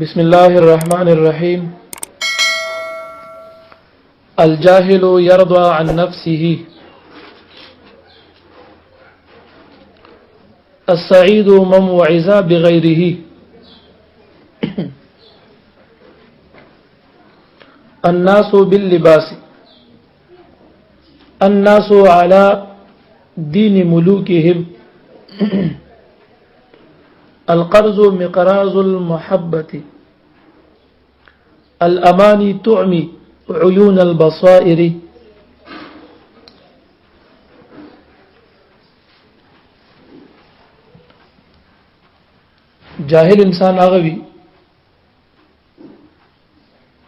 بسم الله الرحمن الرحيم. الجاهل يرضى عن نفسه، السعيد من وعظ بغيره، الناس باللباس، الناس على دين ملوكهم، القرض مقراض المحبة، الأماني تعمي عيون البصائر. جاهل انسان هغه وي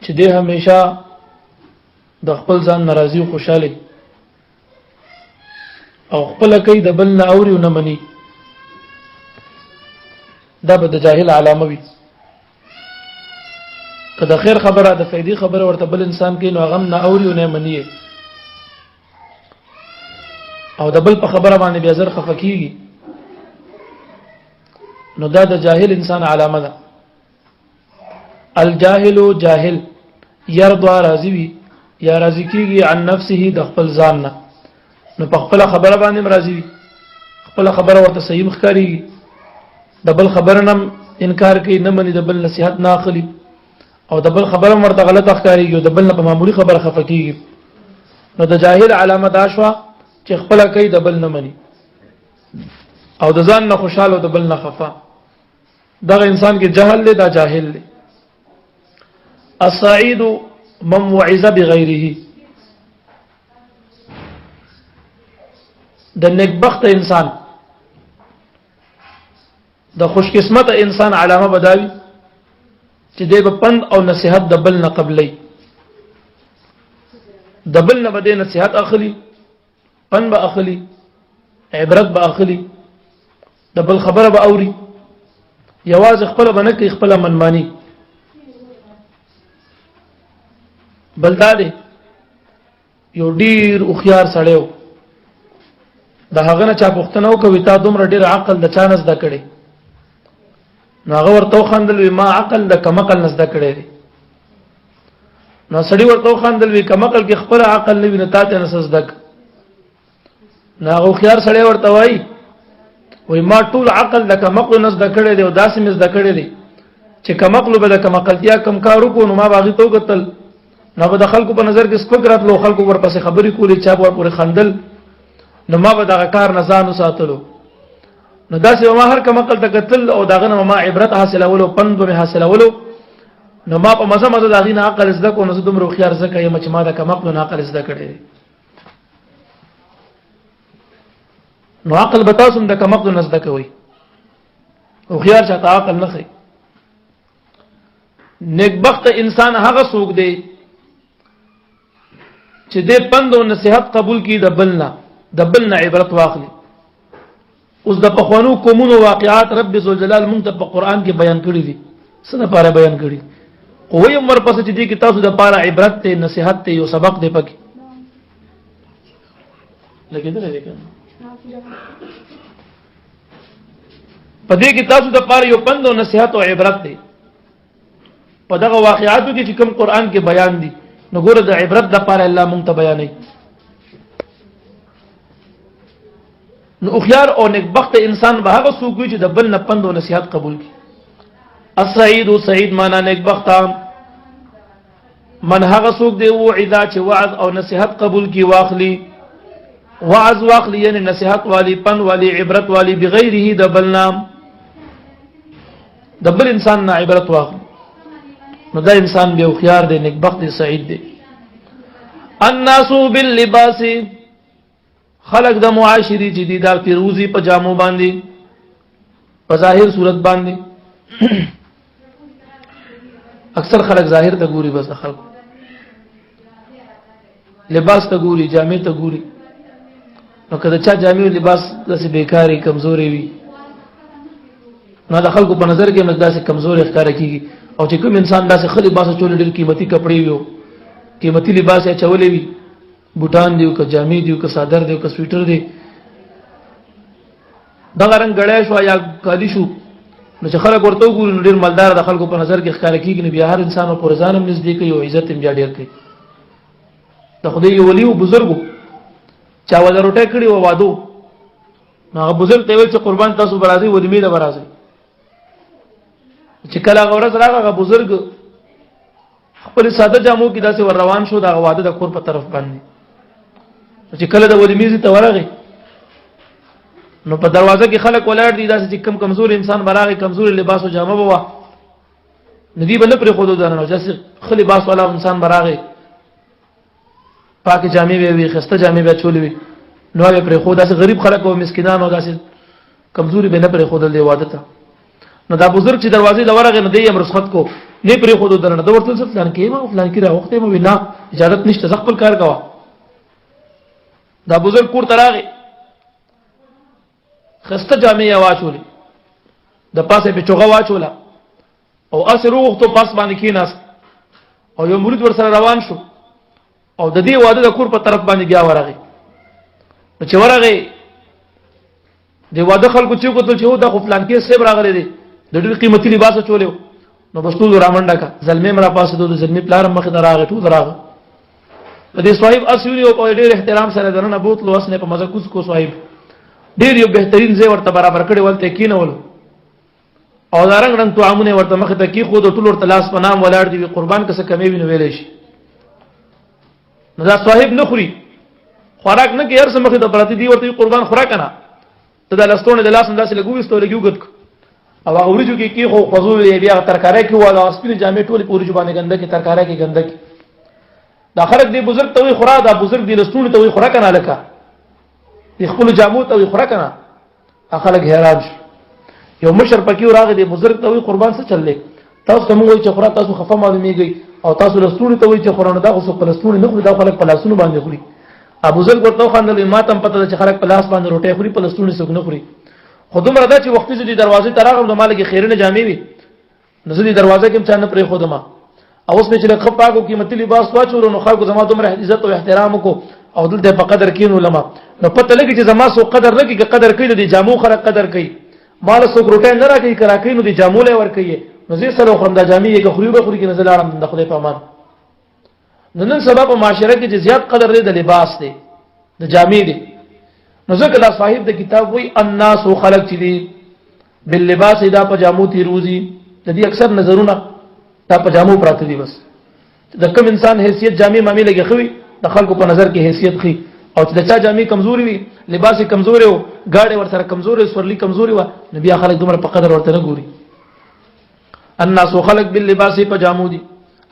چې د همیشه د خپل ځان ناراضي او خوشاله او خپل کوي د بل نه اوري او نه مني. دا به د جاهل علامه وي. که د خیر خبره د فائدې خبره ورته بل انسان کې نو غم نه اوري او نه مني او د بل په خبره باندې بیا زر خفه کیږي، نو دا د جاهل انسان علامه ده. الجاهل جاهل يرضى راضي وي یا راضي کیږي عن نفسه د خپل ځان نه، نو په خپل خبره باندې راضي وي، خپل خبره ورته صحیح مخکاري، د بل خبره نه انکار کوي، نه مني، د بل نصيحت نه اخلي او د بل خبره ورته غلط ښکاري او د بل نه په معمولی خبره خفه کیږي. نو د جاهل علامه دا شوه چې خپل کوي د بل نه مني او د ځان نه خوشاله او د بل نه خفه. دغه انسان کې جهل دی، دا جاهل دی. السعید من وعظ بغیره، د نیکبخت انسان د خوش قسمت انسان علامه بداوي چې دی به پند او نصيحت د بل نه قبلي، د بل نه به نصيحت اخلي، پند به اخلي، عبرت به اخلي، د بل خبره به اوري، یواز خپل بنه کې خپل منمانی. بل دا دی یو ډیر او خيار سړیو د هغه نه چا پوښتنه وکوي تا دومره ډیر عقل د چانس د کړي، نو هغه ورته خندل وي ما عقل د کمقل نس د کړي دی. نو سړی ورته خندل وي کمقل کې خپل عقل نه ویني تا ته نس زدک. نو هغه خيار سړی ورته وای وای ما ټول عقل د کمقل نس د کړي دی او داسې مز د کړي دی چې کمقل به د کمقلتیا کم کارو کو نو ما باغی تو قتل، نو به د خلکو په نظر کې سپک راتلو، خلکو ورپسې خبرې کولې، چا ور پورې خندل، نو ما به دغه کار نه ځان وساتلو. نو داسې ما هر کمقل ته قتل او دغه نه ما عبرت حاصلولو، پند به حاصلولو، نو ما په مزه مزه دغه نه عقل زده کو، نو زه دومره خيار زکه یم چې ما د کمقل نه عقل زده کړی. نو عقل به تاسو د کمقل نه زده کوي او خيار چاته عقل نه خي. نیکبخت انسان هغه څوک دی چې دې پند او نصيحت قبول کی د بل نه عبرت واخلي. اوس د پخوانو قومونو واقعات رب ذوالجلال مونږ ته په قران کې بیان کړی دي. څه لپاره بیان کړی؟ قوی عمر پس چې دې کې تاسو د لپاره عبرت ته، نصيحت ته، یو سبق دی پکې لګیدل دی کنه. په دې کې تاسو د لپاره یو پند او نصيحت او عبرت دی. په دغه واقعاتو کې چې کوم قران کې بیان دي نو ګوره د عبرت د لپاره الله مونږ ته بیانوي. نو خيار او نیکبخت انسان به هغه څوک وي چې د بل نه پند او نصيحت قبول کړي. السعید سعید معنا نیکبخت من هغه څوک دی وعظ چې وعظ او نصيحت قبول کی واخلي، وعظ واخلي یعنی نصيحت والی، پند والی، عبرت والی، بغیره د بل نام، د بل انسان نه عبرت واخلي، نو دا انسان به خيار دی، نیکبخت دی، سعید دی. الناس باللباس، خلق د معاشري چې دي دا پیروزي په جامو باندې، په ظاهر صورت باندې. اکثر خلق ظاهر ته ګوري، بس خلق لباس ته ګوري، جامې ته ګوري. نو کله چې جامې او لباس داسې بیکاری کمزوري وي نو د خلکو په نظر کې موږ داسې کمزوري ښکار کیږي. او چې کوم انسان داسې خلی لباس چول ډېر قیمتي کپڑے وي، قیمتي لباس یې چولې وي، بوټان دی او که جامې دی او که صادر دی او که سویټر دی، دغه رنګ غړای شو یا کالی شو نو چې خلک ورته وګوري نو ډېر مالدار د خلکو په نظر کې ښکاره کېږي نو بیا هر انسان په ځان هم نږدې کوي او عزت هم بیا ډېر کوي. د خدای یو ولی او بزرګو چا ولا روټه کړي او وادو نو هغه بزرګ ته ویل چې قربان تاسو برازي ولې د برازي چې کله غوړه راغله هغه بزرګ خپل ساده جامو کې داسې ور روان شو دا واده د کور په طرف باندې چې کله د ولمیزي ته ورغی نو په دروازه کې خلک ولاړ دي داسې چې کم کمزور انسان براغي کمزور لباس او جامه بوا ندی بل پر خود درنه چې خل لباس والا انسان براغي پاک جامې وي خسته جامې به چولې وي نو به پر خود داسې غریب خلک او مسکینان او داسې کمزوري به نه پر خود له واده ته نو دا بزرګ چې دروازې د ورغه نه دی هم رسخت کو نه پر خود درنه دا ورته څه پلان کې ما پلان کې را وخت مو وینا اجازه نشته خپل کار کوا دا بزرګ کور تراغه خسته جامې واچولې د پاسه په چوغه واچولا او اثر وخت په پاس باندې کېناست او یو مرید ور سره روان شو او د دې واده د کور په طرف باندې بیا ورغی نو چې ورغی د واده خلکو چې کوتل چې دا خو پلان کې سیب راغلی دی د ډېر قیمتي لباس چولیو نو بس ټول رامنډه کا زلمې مرا پاسه د زلمې پلار مخ ته راغی ټول راغی د دې صاحب اسونی او ډېر احترام سره درنه بوتلو اسنه په مزه کوس کو صاحب ډېر یو بهترین ځای ورته برابر کړی ولته کینول او دا رنگ تو عامونه ورته مخ ته کی خو د ټول ورته لاس په نام ولاړ دی قربان کسه کمی ویني ویلې شي نو دا صاحب نه خوري خوراک نه کې هر څه مخ ته پراتی دی ورته قربان خوراک نه ته د لاستونه د لاس انداسه لګوي ستو لګیوګت او هغه ورجو کې کی خو خضو بیا ترکارې کې والا سپین جامې ټول پوری جبانه ګنده کې ترکارې کې ګنده کې دا خلک دی بزرګ ته وي خورا دا بزرګ دی لاستونه ته وي خوراک نه لکه خپل جامو ته وي خوراک نه خلک حیران شي یو مشر پکې راغی دی بزرګ ته وي قربان څه چللې تاسو ته موږ چې خورا تاسو خفه معلومیږي او تاسو لاستونه ته وي چې خورانه دا اوس په لاستونه نه خوري دا خلک په لاسونو باندې خوري ابو بزرګ ورته خاندل ما ته پته چې خلک په لاس باندې روټي خوري په لاستونه څنګه نه خوري خودم راځي چې وختي دې دروازې ته راغلم نو مالګي خیرنه جامې وي نو زه دې دروازه کې چانه پرې خودم او اوس چې لکه پاکو قیمتي لباس واچو نو خلکو زما دومره عزت او احترام کو او دلته په قدر کینو لما نو پته لګي چې زما سو قدر لګي چې قدر کوي د جامو خلک قدر کوي مال سو روټه نه راکې کرا کوي نو د جامو له ور کوي نو زه سره خرم د جامې کې خوري به خوري کې نزل اړم د خدای په امان نن سبب په معاشره کې چې زیات قدر دی د لباس دی د جامې دی نو ځکه دا صاحب د کتاب وی الناس خلق چې دی باللباس دا په جامو تی روزي د دې اکثر نظرونه دا په جامو پراته دي بس د کوم انسان حیثیت جامې مامي لګي خوي د خلکو په نظر کې حیثیت خي او چې د چا جامې کمزوري وي لباس کمزوري او گاډي ور سره کمزوري سورلي کمزوري و نبي خلک دومره په قدر ورته نه ګوري الناس خلق باللباس په جامو دي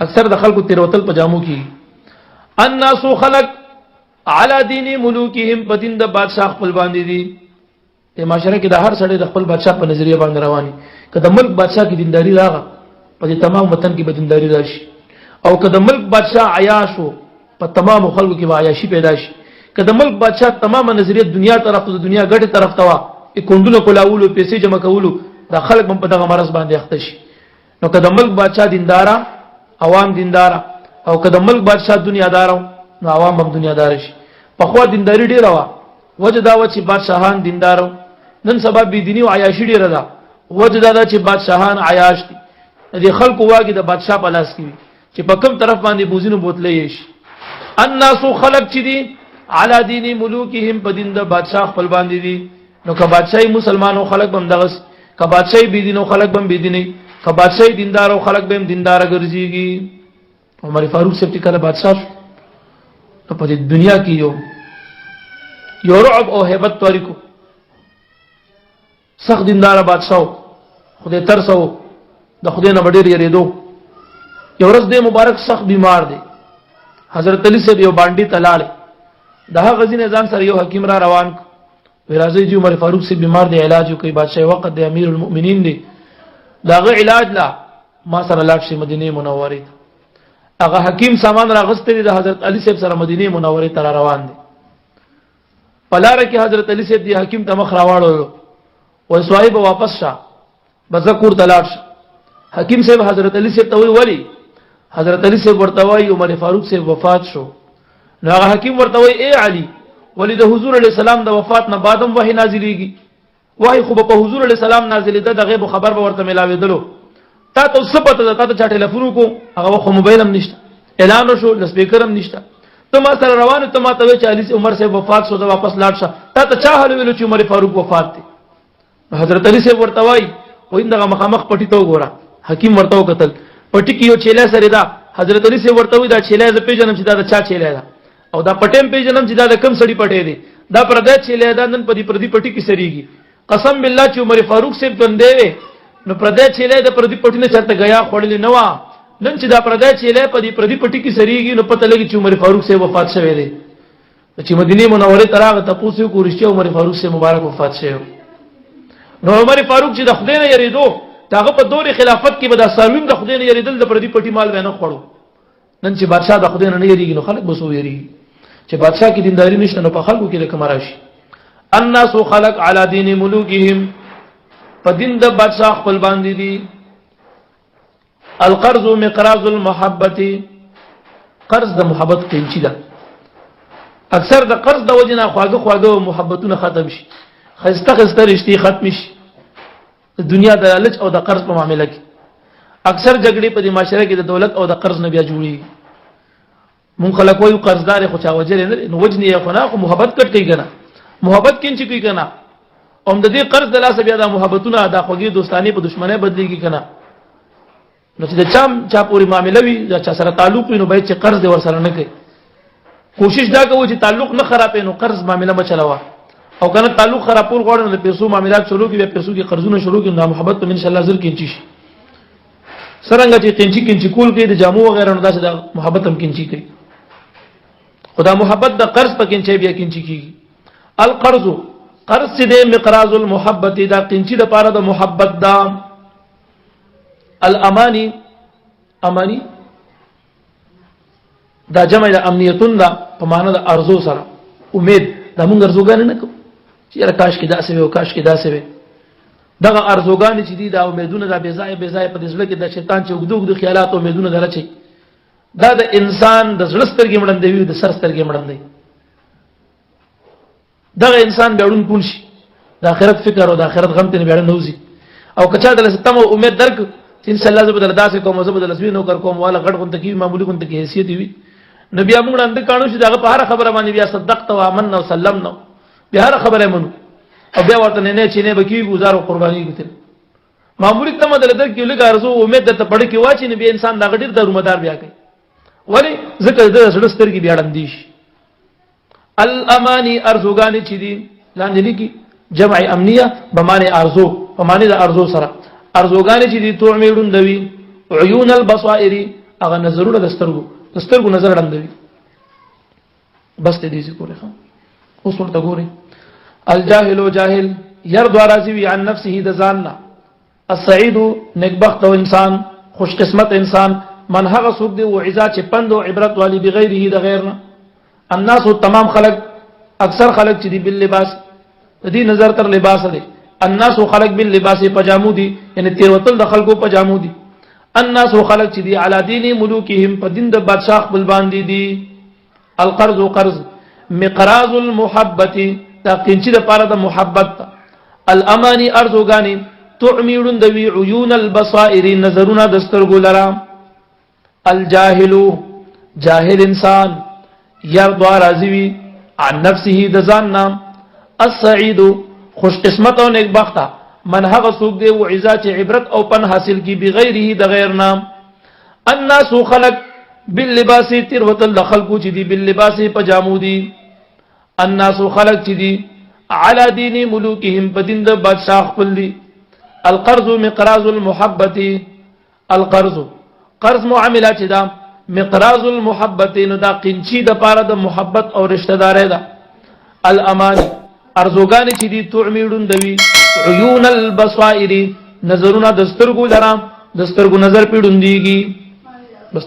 اکثر د خلکو تیروتل په جامو کې الناس خلق على دین ملوکهم په دین د بادشاہ خپل باندې دي په معاشره کې د هر سړی د خپل بادشاہ په نظریه باندې رواني کله ملک بادشاہ کې دینداری راغه په تمام وطن کې به دینداری راشي او کله ملک بادشاہ عیاشو په تمام خلکو کې عیاشي پیدا شي کله ملک بادشاہ تمام نظریه دنیا طرف ته دنیا ګټه طرف ته وا کندونه کولاولو پیسې جمع کولو د خلک په دغه مرز باندې اخته شي نو کله ملک بادشاہ دیندارا عوام دیندارا او کله ملک بادشاہ دنیا دارو نو عوام هم دنیا دار شي په خو دینداری ډیره وا وجه دا و چې بادشاہان دیندارو نن سبب بي دیني او عیاشي ډیره ده وجه دا چې بادشاہان عیاش دي د خلکو واګي د بادشاہ په لاس کې چې په کوم طرف باندې بوزینو بوتلې شي الناس خلق چې دي علی دین ملوکهم په دین د بادشاہ خپل باندې دي نو که بادشاہي مسلمانو خلق بم دغس که بادشاہي بي دینو خلق بم بي دیني که بادشاہي دیندارو خلق بم دیندار ګرځيږي عمر فاروق سپټی کله بادشاہ نو په دنیا کې یو رعب او hebat طریقو سخت دیندار بادشاہ خدای ترسو د خدای نه ډېر یریدو یو ورځ د مبارک سخت بیمار دی حضرت علی سے یو باندې تلاله دغه غزین ځان سره یو حکیم را روان ورازی جو عمر فاروق سے بیمار دی علاج کوي بادشاہ وقت د امیر المؤمنین دی داغه علاج لا ما سره لاړ شي مدینه منوره هغه حکیم سامان راغستې د حضرت علی صاحب سره مدینه منوره ته روان دي پلار کې حضرت علی صاحب دی حکیم ته مخ راوړل او صاحب واپس شه بذکر تلاش حکیم صاحب حضرت علی صاحب ته وی حضرت علی صاحب ورته وی عمر فاروق صاحب وفات شو نو هغه حکیم ورته وی اے علی ولی د حضور علی السلام د وفات نه بعدم وحی نازلېږي وای خو په حضور علی السلام نازلې ده د غیب خبر به ورته ملاوېدلو تا ته څه پته ده تا ته چا ټلیفون وکړو هغه خو موبایل هم نشته اعلان وشو لسپیکر هم نشته ته ما سره روان ته ما ته وی چې علي عمر صاحب وفات شو دا واپس لاړ شه تا ته چا حل ویلو چې عمر فاروق وفات دي حضرت علي صاحب ورته وای ویندا مخامخ پټی ته وګوره حکیم ورته وکتل پټی کې یو چيله سره دا حضرت علي صاحب ورته وی دا چيله ز پیژنم چې دا چا چيله ده او دا پټیم پیژنم چې دا کم سړی پټی دی دا پردې چيله ده نن پدی پټی کې سریږي قسم بالله چې عمر فاروق صاحب بندې نو پردې چيله ده پردی پټی نه چرته غیا خړلې نو نن چې دا پردې چيله پردی پټی کې سریږي نو پته لګي چې عمر فاروق صاحب وفات شوی دی چې مدینه منوره تراغه تاسو کو رښتیا عمر فاروق صاحب مبارک وفات شوی نو عمر فاروق چې د خدای نه یریدو داغه په دور خلافت کې به د سالوم د خدای نه یریدل د پردی پټی مال ونه خړو نن چې بادشاہ د خدای نه یریږي نو خلک بسو یریږي چې بادشاہ کې دینداری نشته نو په خلکو کې لکه مراشي الناس خلق علی دین ملوکهم په دین د بادشاہ خپل باندې دي القرض مقراض المحبت قرض د محبت قیمتي ده اکثر د قرض د وجنه خواږه محبتونه ختم شي خسته رشتي ختم شي دنیا د لالچ او د قرض په معاملې کې اکثر جګړې په دې معاشره کې د دولت او د قرض نه بیا جوړي مونږ خلک وایو قرضدار خو چا وجه نه نو وجنه یې خو نه خو محبت کټ کوي کنه محبت کینچ کوي کنه اوم د دې قرض د لاسه بیا د محبتونه د خوږی دوستانه په دشمنه بدلېږي کنه نو چې د چا پوری معاملې وي یا چا سره تعلق وي نو باید چې قرض دې ور سره نه کوي کوشش دا کوي چې تعلق نه خرابې نو قرض معاملې ما چلاوه او کنه تعلق خرابول غواړي نو پیسو معاملات شروع کړي پیسو کې قرضونه شروع کړي نو محبت په ان شاء الله زر کینچي شي سرنګ چې کینچي کول کې د جامو وغیرہ نو داسې د محبت هم کینچي کوي خدا محبت د قرض په کینچي بیا کینچي کیږي القرض قرض دې مقراض المحبت دا کینچي د پاره د محبت دا الامانی امانی دا جمع د امنیتون دا په معنا د ارزو سره امید دا مونږ ارزوګان نه کوو چې کاش کې داسې وي او کاش کې داسې وي دغه ارزوګان چې دي دا امیدونه دا بے ځای په دې ځل کې د شیطان چې وګدوګ خیالات او امیدونه درچي دا د انسان د زړه سترګې مړندې وي د سر سترګې مړندې دغه انسان بیرون پون شي د آخرت فکر او د آخرت غم ته بیرون نوځي او کچا د لستم او امید درک چې ان شاء الله زبر داسې کوم زبر د لسوي نو کر کوم والا غړ غون تکي معمولی غون تکي حیثیت وي نبی موږ اند کانو چې دغه په هر خبره باندې بیا صدقت او امن او سلمنا بیا هر خبره منو او بیا ورته نه چې نه بکی گزار او قرباني کوي معمولی ته مدل در کې لګ ارزو امید ته پړ کې واچي نبی انسان دا غډیر درومدار بیا کوي ولی ذکر د سړستر کې بیا ډندیش الامانی ارزوګان چې دي لاندې لیکي جمع امنیه بمانه ارزو بمانه د ارزو سره ارزوګان چې دي تو میړون دوی عيون البصائر اغه نظرونه دسترګو نظر ډندوي بس دې ذکر له اوس ورته ګوري الجاهل جاهل يرضى راضي عن نفسه ذاننا السعيد نکبخت انسان خوش قسمت انسان من هغه څوک دی وعظه چې پند او عبرت والی بغیره د غیرنا الناس تمام خلق اکثر خلق چې دی باللباس دې نظر تر لباس دی الناس خلق باللباس پجامو دي یعنی تیروتل د خلقو پجامو دي الناس خلق چې دی علی دین ملوکهم په دین د بادشاہ خپل باندې دي القرض قرض مقراض المحبت دا قنچی د پاره د محبت الامانی ارزوګانی تعمیرون دوی عیون البصائر نظرونه دسترګو لرا الجاهل جاهل انسان يرضى راضي عن نفسه ذاننا السعيد خوش قسمت او نیک بخت من هغه څوک دی وعظه چې عبرت او پن حاصل کی بغیره د غیر نام الناس خلق باللباس تروتل خلقو چې دی باللباس پجامو دي الناس خلق چې دی على دين ملوکهم بدین د بادشاہ خپل دي القرض مقراض المحبت القرض قرض معاملات چې دا مقراض المحبت نو دا قنچی د پاره د محبت او رشتہ داري ده الامان ارزوګان چې دی تعمیرون دوی عيون البصائر نظرونه دسترګو لرام دسترګو نظر پیډون دیږي بس